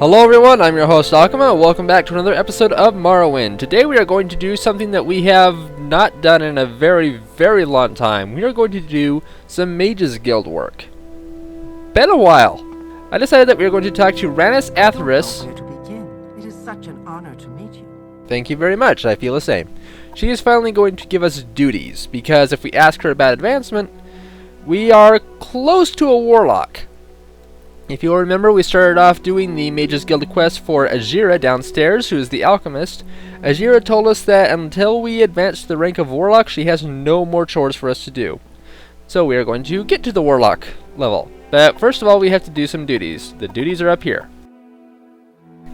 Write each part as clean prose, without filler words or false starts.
Hello everyone, I'm your host Akuma. Welcome back to another episode of Morrowind. Today we are going to do something that we have not done in a very long time. We are going to do some Mages Guild work. Been a while. I decided that we are going to talk to Rannis Atheris. Where to begin? It is such an honor to meet you. Thank you very much, I feel the same. She is finally going to give us duties, because if we ask her about advancement, we are close to a warlock. If you'll remember, we started off doing the Mages Guild quest for Ajira downstairs, who is the alchemist. Ajira told us that until we advance to the rank of warlock, she has no more chores for us to do. So we are going to get to the warlock level. But first of all, we have to do some duties. The duties are up here.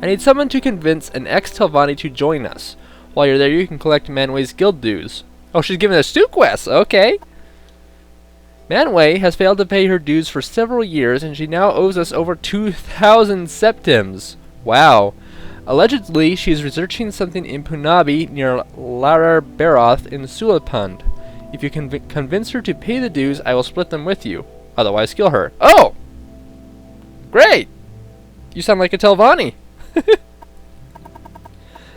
I need someone to convince an ex-Telvanni to join us. While you're there, you can collect Manway's guild dues. Oh, she's giving us 2 quests! Okay! Manway has failed to pay her dues for several years, and she now owes us over 2,000 septims. Wow. Allegedly, she is researching something in Punabi near Nerevar in Sulapund. If you can convince her to pay the dues, I will split them with you. Otherwise, kill her. Oh! Great! You sound like a Telvanni.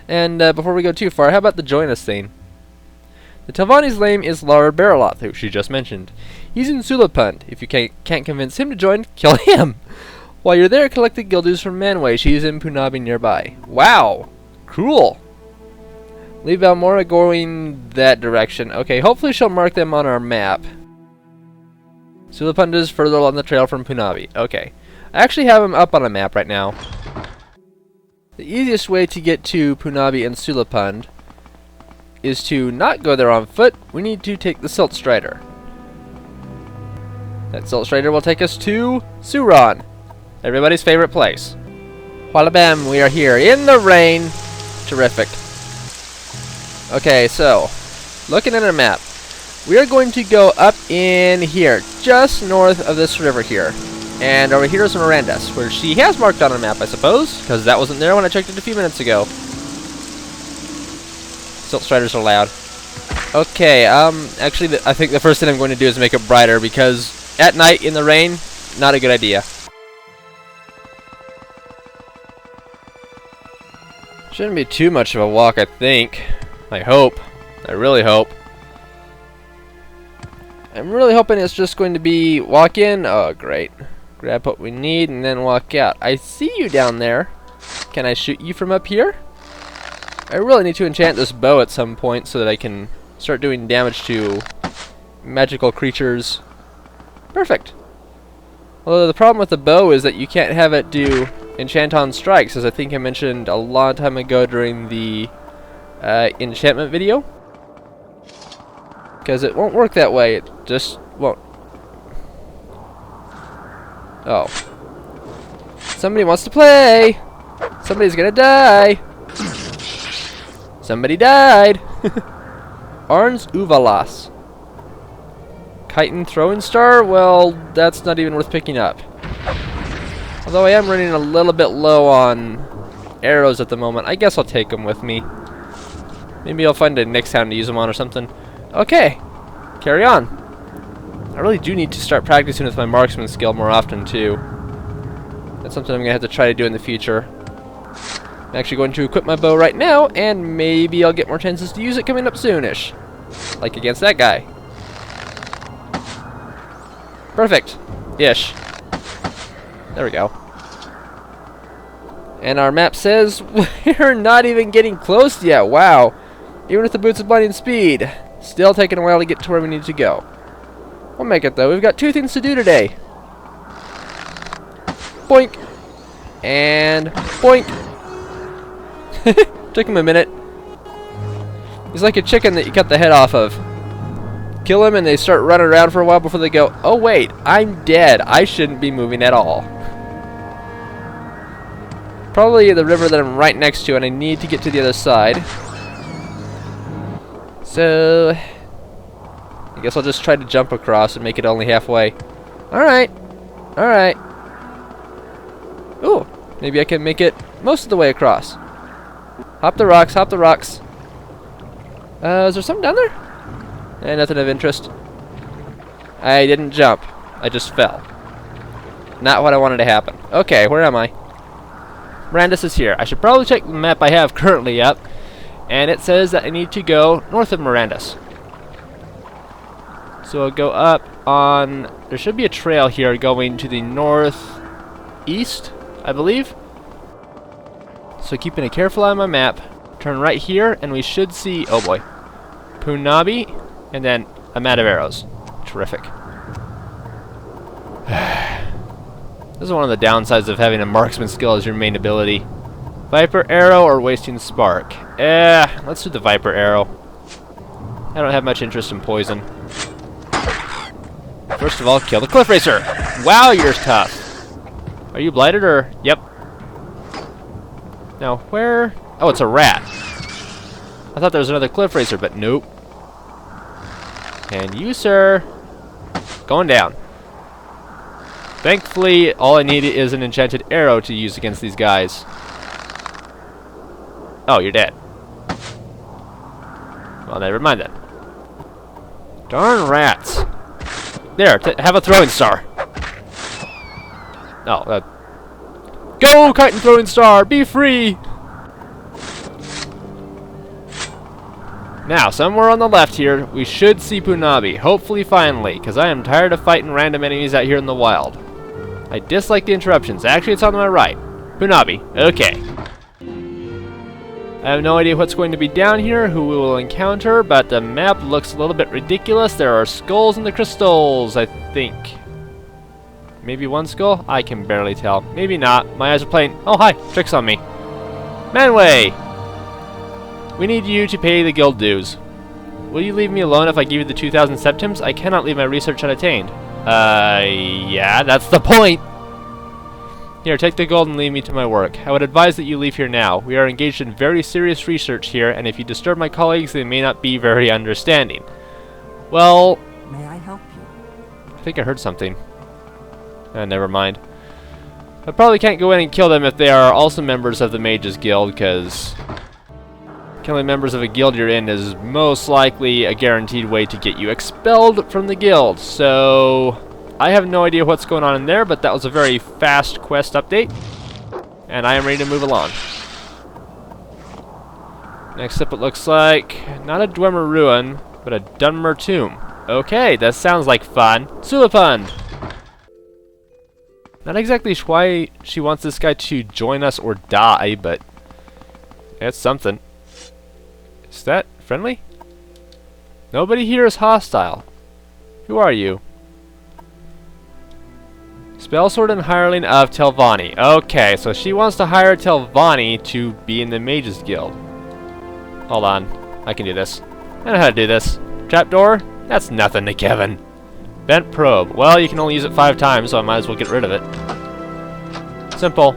And before we go too far, how about the join us thing? The Telvanni's name is Nerevar, who she just mentioned. He's in Sulapund. If you can't convince him to join, kill him! While you're there, collect the guild dues from Manway. She's in Punabi nearby. Wow! Cool! Leave Almora going that direction. Okay, hopefully she'll mark them on our map. Sulapund is further along the trail from Punabi. Okay. I actually have them up on a map right now. The easiest way to get to Punabi and Sulapund is to not go there on foot. We need to take the Silt Strider. That Silt Strider will take us to Suron, everybody's favorite place. Wallabam, we are here in the rain. Terrific. Okay, so, looking at our map, we are going to go up in here, just north of this river here. And over here is Mirandas, where she has marked on a map, I suppose, because that wasn't there when I checked it a few minutes ago. Silt Striders are loud. Okay, actually, I think the first thing I'm going to do is make it brighter, because at night in the rain, not a good idea. Shouldn't be too much of a walk, I think. I hope. I really hope. I'm really hoping it's just going to be walk in. Oh, great. Grab what we need and then walk out. I see you down there. Can I shoot you from up here? I really need to enchant this bow at some point so that I can start doing damage to magical creatures. Perfect. Although the problem with the bow is that you can't have it do enchant on strikes, as I think I mentioned a long time ago during the enchantment video. Because it won't work that way. It just won't. Oh. Somebody wants to play! Somebody's gonna die! Somebody died! Arns Uvalas. Chitin Throwing Star? Well, that's not even worth picking up. Although I am running a little bit low on arrows at the moment. I guess I'll take them with me. Maybe I'll find a Nyx Hound to use them on or something. Okay, carry on. I really do need to start practicing with my marksman skill more often too. That's something I'm going to have to try to do in the future. I'm actually going to equip my bow right now, and maybe I'll get more chances to use it coming up soonish. Like against that guy. Perfect. Ish. There we go. And our map says we're not even getting close yet. Wow. Even with the boots of blinding speed. Still taking a while to get to where we need to go. We'll make it though. We've got 2 things to do today. Boink. And boink. Took him a minute. He's like a chicken that you cut the head off of. Kill him and they start running around for a while before they go, oh wait, I'm dead. I shouldn't be moving at all. Probably the river that I'm right next to, and I need to get to the other side. So I guess I'll just try to jump across and make it only halfway. Alright. Alright. Ooh, maybe I can make it most of the way across. Hop the rocks, hop the rocks. Is there something down there? Nothing of interest. I didn't jump. I just fell. Not what I wanted to happen. Okay, where am I? Mirandus is here. I should probably check the map I have currently up. And it says that I need to go north of Mirandus. So I'll go up on... There should be a trail here going to the northeast, I believe. So keeping a careful eye on my map. Turn right here, and we should see... Oh boy. Punabi, and then a mat of arrows. Terrific. This is one of the downsides of having a marksman skill as your main ability. Viper arrow or wasting spark? Let's do the Viper arrow. I don't have much interest in poison. First of all, kill the cliff racer. Wow, you're tough. Are you blighted or? Yep. Now where? Oh, it's a rat. I thought there was another cliff racer, but nope. And you, sir, going down. Thankfully, all I need is an enchanted arrow to use against these guys. Oh, you're dead. Well, never mind then. Darn rats. There, have a throwing star. Oh, go, kite and throwing star, be free! Now, somewhere on the left here, we should see Punabi. Hopefully, finally, because I am tired of fighting random enemies out here in the wild. I dislike the interruptions. Actually, it's on my right. Punabi. Okay. I have no idea what's going to be down here, who we will encounter, but the map looks a little bit ridiculous. There are skulls in the crystals, I think. Maybe one skull? I can barely tell. Maybe not. My eyes are playing... Oh, hi. Tricks on me. Manway! We need you to pay the guild dues. Will you leave me alone if I give you the 2,000 septims? I cannot leave my research unattained. Yeah, that's the point! Here, take the gold and leave me to my work. I would advise that you leave here now. We are engaged in very serious research here, and if you disturb my colleagues, they may not be very understanding. Well... May I help you? I think I heard something. Never mind. I probably can't go in and kill them if they are also members of the Mages Guild, because... killing members of a guild you're in is most likely a guaranteed way to get you expelled from the guild. So, I have no idea what's going on in there, but that was a very fast quest update. And I am ready to move along. Next up it looks like, not a Dwemer Ruin, but a Dunmer Tomb. Okay, that sounds like fun. Sulapund! Not exactly why she wants this guy to join us or die, but it's something. Is that friendly? Nobody here is hostile. Who are you? Spellsword and Hireling of Telvanni. Okay, so she wants to hire Telvanni to be in the Mages Guild. Hold on. I can do this. I know how to do this. Trapdoor? That's nothing to Kevin. Bent probe. Well, you can only use it 5 times, so I might as well get rid of it. Simple.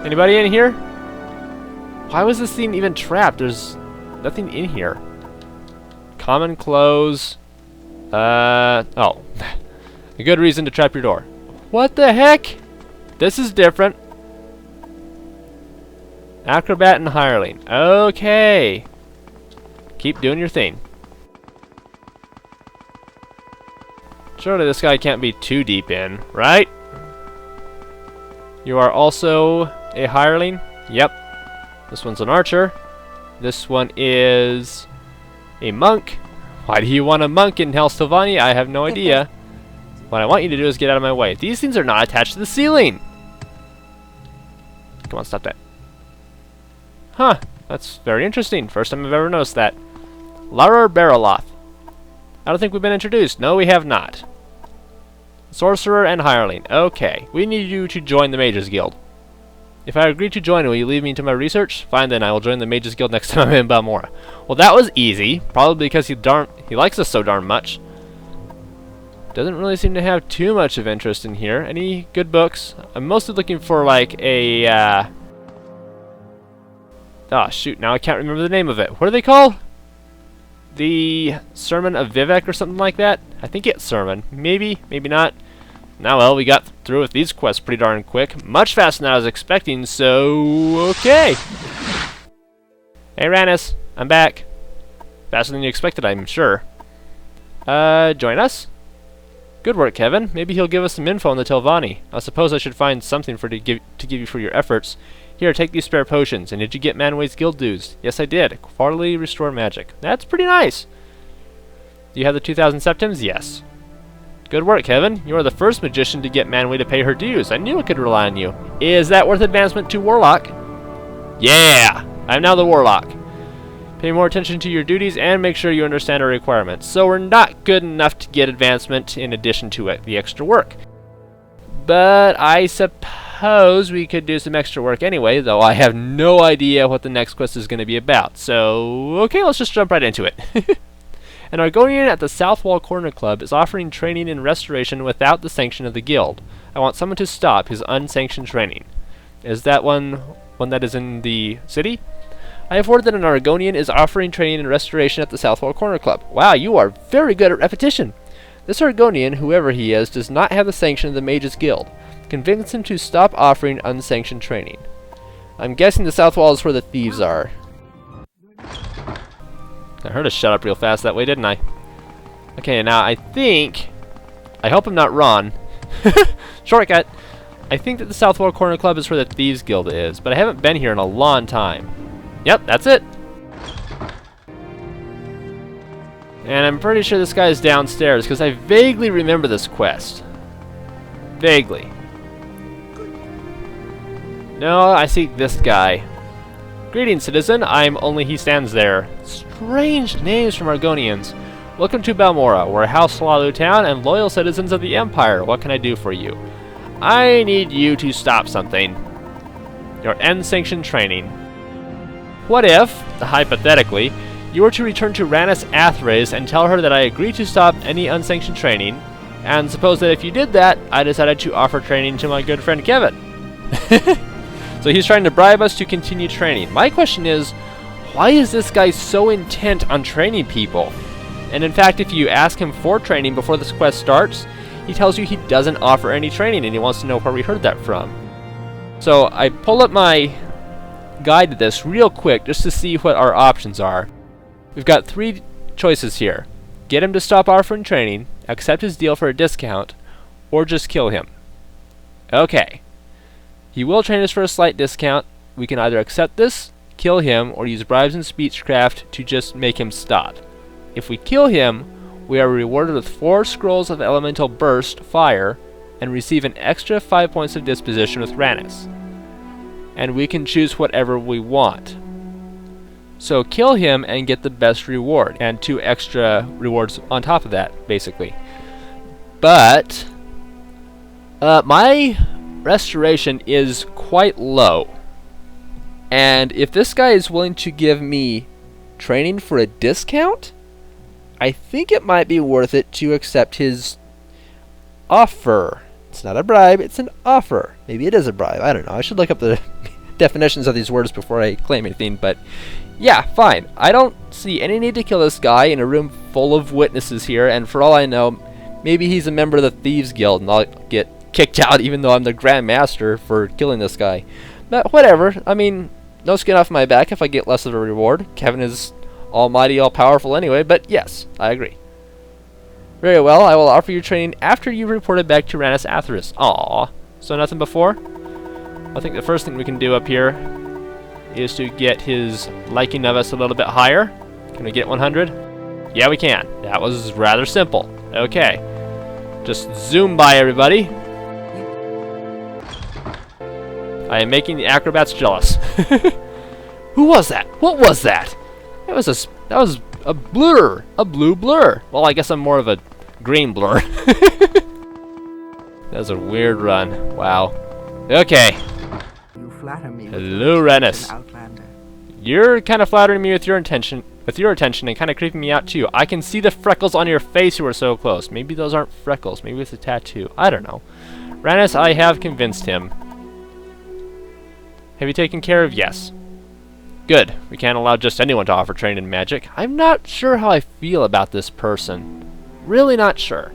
Anybody in here? Why was this thing even trapped? There's nothing in here. Common clothes. Oh. A good reason to trap your door. What the heck? This is different. Acrobat and Hireling. Okay. Keep doing your thing. Surely this guy can't be too deep in, right? You are also a hireling? Yep. This one's an archer. This one is a monk. Why do you want a monk in Hell's Telvanni? I have no idea. What I want you to do is get out of my way. These things are not attached to the ceiling. Come on, stop that. Huh. That's very interesting. First time I've ever noticed that. Lara Baroloth. I don't think we've been introduced. No, we have not. Sorcerer and Hireling. Okay. We need you to join the Mages Guild. If I agree to join, will you leave me to my research? Fine then, I will join the Mages Guild next time I'm in Balmora. Well, that was easy. Probably because he likes us so darn much. Doesn't really seem to have too much of interest in here. Any good books? I'm mostly looking for like a, oh shoot, now I can't remember the name of it. What are they called? The Sermon of Vivek or something like that? I think it's Sermon. Maybe, maybe not. Now, well, we got through with these quests pretty darn quick. Much faster than I was expecting, so... okay. Hey, Rannis. I'm back. Faster than you expected, I'm sure. Join us? Good work, Kevin. Maybe he'll give us some info on the Telvanni. I suppose I should find something to give you for your efforts. Here, take these spare potions. And did you get Manway's guild dues? Yes, I did. Quarterly restore magic. That's pretty nice. Do you have the 2,000 septims? Yes. Good work, Kevin. You are the first magician to get Manway to pay her dues. I knew I could rely on you. Is that worth advancement to Warlock? Yeah! I'm now the Warlock. Pay more attention to your duties and make sure you understand our requirements. So we're not good enough to get advancement in addition to the extra work. But I suppose we could do some extra work anyway, though I have no idea what the next quest is going to be about. So, okay, let's just jump right into it. An Argonian at the South Wall Corner Club is offering training in restoration without the sanction of the guild. I want someone to stop his unsanctioned training. Is that one that is in the city? I have heard that an Argonian is offering training in restoration at the South Wall Corner Club. Wow, you are very good at repetition. This Argonian, whoever he is, does not have the sanction of the Mages Guild. Convince him to stop offering unsanctioned training. I'm guessing the South Wall is where the thieves are. I heard us shut up real fast that way, didn't I? Okay, now I hope I'm not wrong. Shortcut! I think that the South Wall Corner Club is where the Thieves Guild is, but I haven't been here in a long time. Yep, that's it! And I'm pretty sure this guy is downstairs, because I vaguely remember this quest. Vaguely. No, I see this guy. Greetings, citizen. He stands there. Strange names from Argonians. Welcome to Balmora. We're a House Lalu town and loyal citizens of the Empire. What can I do for you? I need you to stop something. Your unsanctioned training. What if, hypothetically, you were to return to Rannis Athraze and tell her that I agree to stop any unsanctioned training, and suppose that if you did that, I decided to offer training to my good friend Kevin. So he's trying to bribe us to continue training. My question is, why is this guy so intent on training people? And in fact, if you ask him for training before this quest starts, he tells you he doesn't offer any training and he wants to know where we heard that from. So I pull up my guide to this real quick just to see what our options are. We've got 3 choices here. Get him to stop offering training, accept his deal for a discount, or just kill him. Okay. He will train us for a slight discount. We can either accept this, kill him, or use bribes and speechcraft to just make him stop. If we kill him, we are rewarded with 4 scrolls of elemental burst, fire, and receive an extra 5 points of disposition with Rannis. And we can choose whatever we want. So kill him and get the best reward, and 2 extra rewards on top of that, basically. But my restoration is quite low. And if this guy is willing to give me training for a discount, I think it might be worth it to accept his offer. It's not a bribe, it's an offer. Maybe it is a bribe, I don't know. I should look up the definitions of these words before I claim anything, but yeah, fine. I don't see any need to kill this guy in a room full of witnesses here, and for all I know, maybe he's a member of the Thieves Guild and I'll get kicked out even though I'm the Grand Master for killing this guy. But whatever, I mean, no skin off my back if I get less of a reward. Kevin is almighty, all-powerful anyway, but yes, I agree. Very well, I will offer you training after you reported back to Rannis Athraze. Aww. So nothing before? I think the first thing we can do up here is to get his liking of us a little bit higher. Can we get 100? Yeah, we can. That was rather simple. Okay. Just zoom by, everybody. I am making the acrobats jealous. Who was that? What was that? That was a blur. A blue blur. Well, I guess I'm more of a green blur. That was a weird run. Wow. Okay. You flatter me. Hello, Rannis. Outlander. You're kind of flattering me with your attention and kind of creeping me out too. I can see the freckles on your face. You were so close. Maybe those aren't freckles. Maybe it's a tattoo. I don't know. Rannis, I have convinced him. Have you taken care of? Yes. Good. We can't allow just anyone to offer training in magic. I'm not sure how I feel about this person. Really not sure.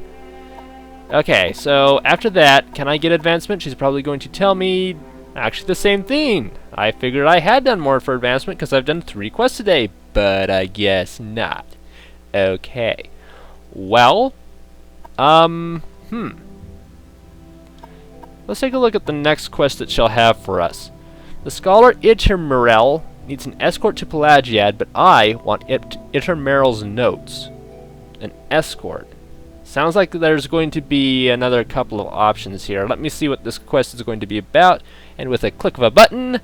Okay, so after that, can I get advancement? She's probably going to tell me actually the same thing. I figured I had done more for advancement because I've done 3 quests today, but I guess not. Okay. Well, Let's take a look at the next quest it shall have for us. The scholar Itermerel needs an escort to Pelagiad, but I want Itermerel's notes. An escort. Sounds like there's going to be another couple of options here. Let me see what this quest is going to be about, and with a click of a button,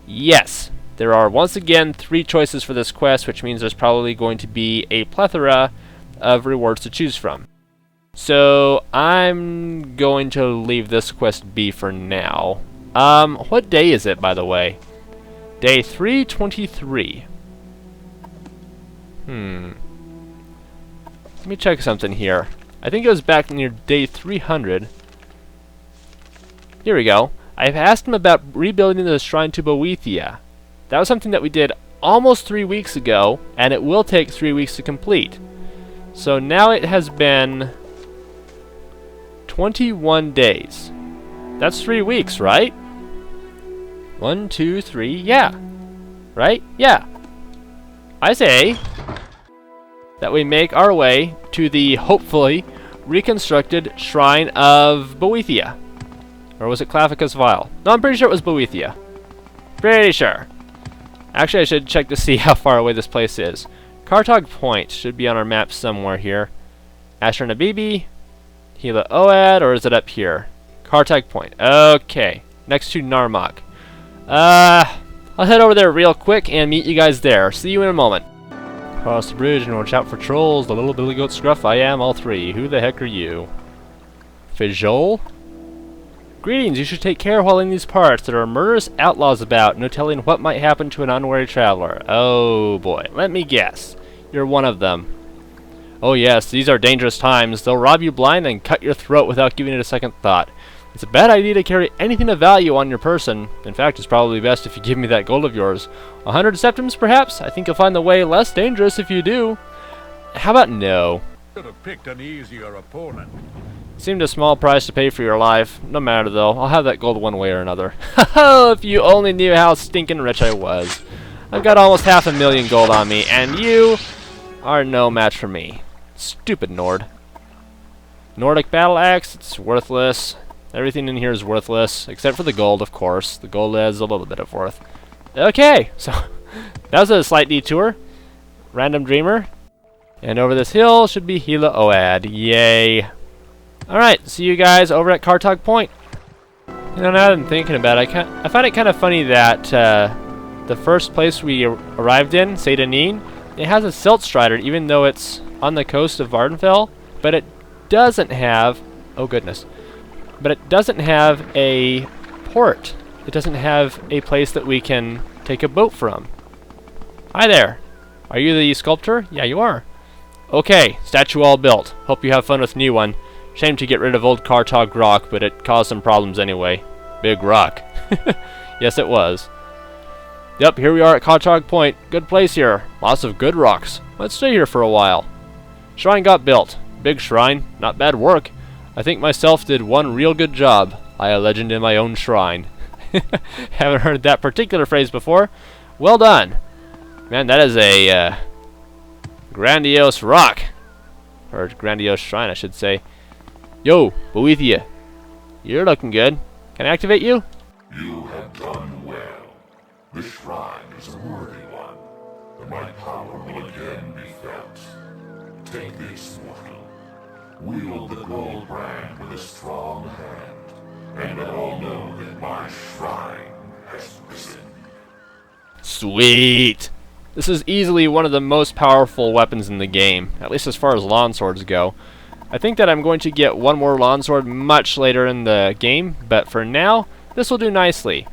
yes! There are once again 3 choices for this quest, which means there's probably going to be a plethora of rewards to choose from. So I'm going to leave this quest be for now. What day is it, by the way? Day 323. Let me check something here. I think it was back near day 300. Here we go. I've asked him about rebuilding the shrine to Boethia. That was something that we did almost 3 weeks ago, and it will take 3 weeks to complete. So now it has been 21 days. That's 3 weeks, right? 1, 2, 3, yeah. Right? Yeah. I say that we make our way to the, hopefully, reconstructed Shrine of Boethia. Or was it Clavicus Vial? No, I'm pretty sure it was Boethia. Pretty sure. Actually, I should check to see how far away this place is. Kartog Point should be on our map somewhere here. Ashur Nabibi, Hila Oad, or is it up here? Kartog Point. Okay. Next to Narmak. I'll head over there real quick and meet you guys there. See you in a moment. Cross the bridge and watch out for trolls. The little billy goat scruff, I am all 3. Who the heck are you? Fijol? Greetings, you should take care while in these parts. There are murderous outlaws about, no telling what might happen to an unwary traveler. Oh boy, let me guess. You're one of them. Oh yes, these are dangerous times. They'll rob you blind and cut your throat without giving it a second thought. It's a bad idea to carry anything of value on your person. In fact, it's probably best if you give me that gold of yours. 100 septims, perhaps? I think you'll find the way less dangerous if you do. How about no? Should have picked an easier opponent. Seemed a small price to pay for your life. No matter though, I'll have that gold one way or another. Oh, if you only knew how stinking rich I was. I've got almost 500,000 gold on me, and you are no match for me. Stupid Nord. Nordic battle axe, it's worthless. Everything in here is worthless, except for the gold, of course. The gold has a little bit of worth. Okay, so that was a slight detour. Random Dreamer. And over this hill should be Hila Oad. Yay. Alright, see you guys over at Kartog Point. You know, now that I'm thinking about it, I find it kind of funny that the first place we arrived in, Seydanin, it has a silt strider, even though it's on the coast of Vardenfell, but it doesn't have, oh goodness, but it doesn't have a port. It doesn't have a place that we can take a boat from. Hi there. Are you the sculptor? Yeah, you are. Okay, statue all built. Hope you have fun with new one. Shame to get rid of old Kartog rock, but it caused some problems anyway. Big rock. Yes, it was. Yep, here we are at Kartog Point. Good place here. Lots of good rocks. Let's stay here for a while. Shrine got built. Big shrine. Not bad work. I think myself did one real good job. I a legend in my own shrine. Haven't heard that particular phrase before. Well done. Man, that is a grandiose rock. Or grandiose shrine, I should say. Yo, Boethia. You're looking good. Can I activate you? You have done well. The shrine is a worthy one, and my power will again be felt. Take this, mortal. Wield the gold brand with a strong hand, and all know that my shrine has risen. Sweet! This is easily one of the most powerful weapons in the game, at least as far as lawn swords go. I think that I'm going to get one more lawn sword much later in the game, but for now, this will do nicely.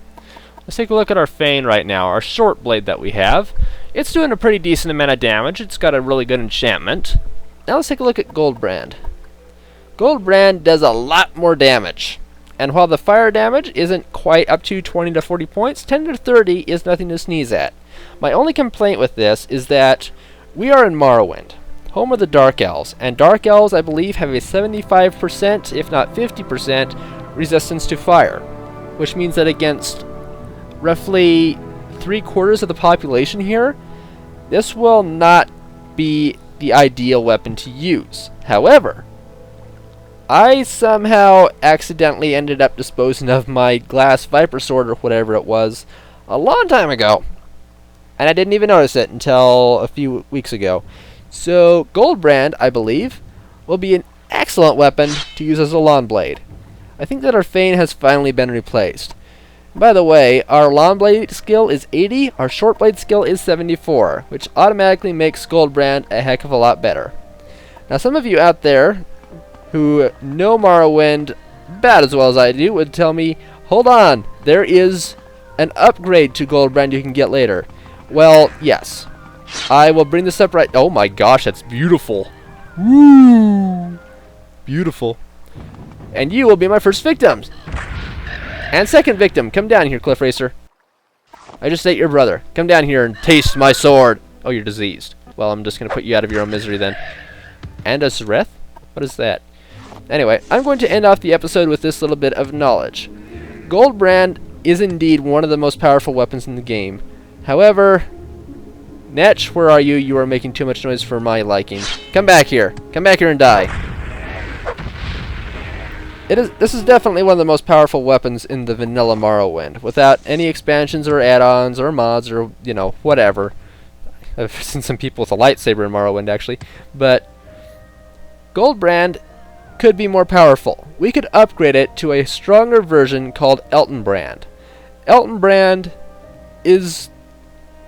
Let's take a look at our Fane right now, our short blade that we have. It's doing a pretty decent amount of damage. It's got a really good enchantment. Now let's take a look at Goldbrand. Goldbrand does a lot more damage. And while the fire damage isn't quite up to 20 to 40 points, 10 to 30 is nothing to sneeze at. My only complaint with this is that we are in Morrowind, home of the Dark Elves, and Dark Elves, I believe, have a 75%, if not 50%, resistance to fire, which means that against roughly 3/4 of the population here, this will not be the ideal weapon to use. However, I somehow accidentally ended up disposing of my glass Viper sword or whatever it was a long time ago. And I didn't even notice it until a few weeks ago. So Goldbrand, I believe, will be an excellent weapon to use as a lawn blade. I think that our Fane has finally been replaced. By the way, our lawn blade skill is 80, our short blade skill is 74, which automatically makes Goldbrand a heck of a lot better. Now some of you out there who know Morrowind about as well as I do would tell me, hold on, there is an upgrade to Goldbrand you can get later. Well, yes. I will bring this up right... Oh my gosh, that's beautiful. Woo! Beautiful. And you will be my first victims. And second victim. Come down here, Cliff Racer. I just ate your brother. Come down here and taste my sword. Oh, you're diseased. Well, I'm just going to put you out of your own misery then. And a Zreth? What is that? Anyway, I'm going to end off the episode with this little bit of knowledge. Goldbrand is indeed one of the most powerful weapons in the game. However, Netch, where are you? You are making too much noise for my liking. Come back here. Come back here and die. This is definitely one of the most powerful weapons in the vanilla Morrowind, without any expansions or add-ons or mods or, you know, whatever. I've seen some people with a lightsaber in Morrowind, actually. But Goldbrand could be more powerful. We could upgrade it to a stronger version called Eltonbrand. Eltonbrand is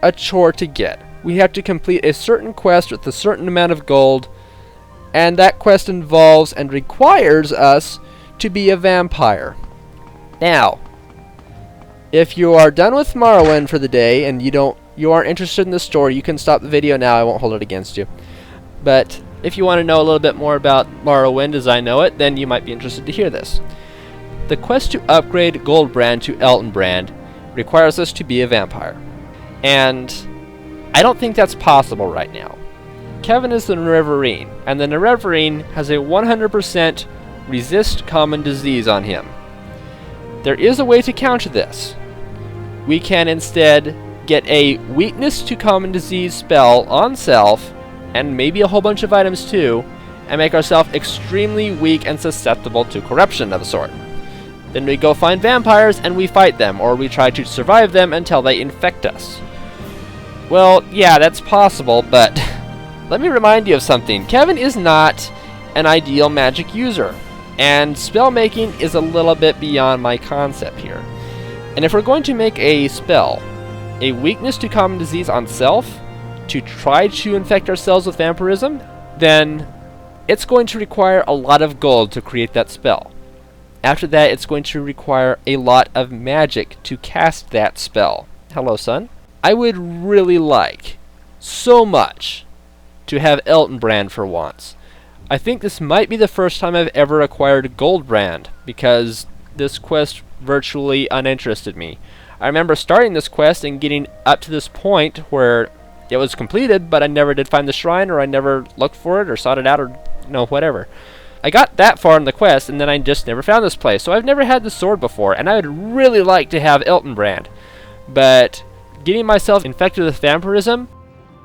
a chore to get. We have to complete a certain quest with a certain amount of gold, and that quest involves and requires us to be a vampire. Now, if you are done with Morrowind for the day and you aren't interested in the story, you can stop the video now. I won't hold it against you. But if you want to know a little bit more about Morrowind as I know it, then you might be interested to hear this. The quest to upgrade Goldbrand to Eltonbrand requires us to be a vampire. And I don't think that's possible right now. Kevin is the Nerevarine, and the Nerevarine has a 100% resist common disease on him. There is a way to counter this. We can instead get a weakness to common disease spell on self, and maybe a whole bunch of items too, and make ourselves extremely weak and susceptible to corruption of a sort. Then we go find vampires and we fight them, or we try to survive them until they infect us. Well, yeah, that's possible, but let me remind you of something. Kevin is not an ideal magic user, and spell making is a little bit beyond my concept here. And if we're going to make a spell, a weakness to common disease on self, to try to infect ourselves with vampirism, then it's going to require a lot of gold to create that spell. After that, it's going to require a lot of magic to cast that spell. Hello, son. I would really like, so much, to have Eltonbrand for once. I think this might be the first time I've ever acquired Goldbrand, because this quest virtually uninterested me. I remember starting this quest and getting up to this point where it was completed, but I never did find the shrine, or I never looked for it, or sought it out, or, whatever. I got that far in the quest, and then I just never found this place, so I've never had the sword before, and I would really like to have Eltonbrand. But getting myself infected with vampirism,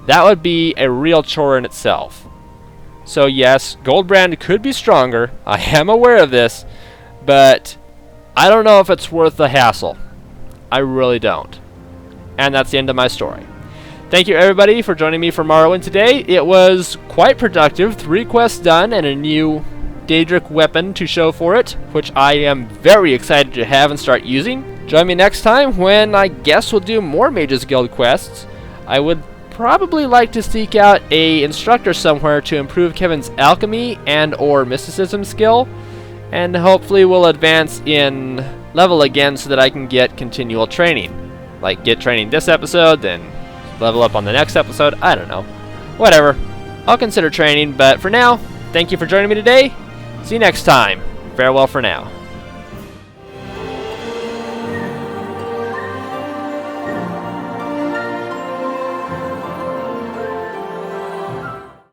that would be a real chore in itself. So yes, Goldbrand could be stronger, I am aware of this, but I don't know if it's worth the hassle. I really don't. And that's the end of my story. Thank you everybody for joining me for Morrowind today. It was quite productive, 3 quests done and a new Daedric weapon to show for it, which I am very excited to have and start using. Join me next time when I guess we'll do more Mages Guild quests. I would probably like to seek out a instructor somewhere to improve Kevin's alchemy and or mysticism skill, and hopefully we'll advance in level again so that I can get continual training. Like get training this episode, then level up on the next episode, I don't know. Whatever. I'll consider training, but for now, thank you for joining me today. See you next time. Farewell for now.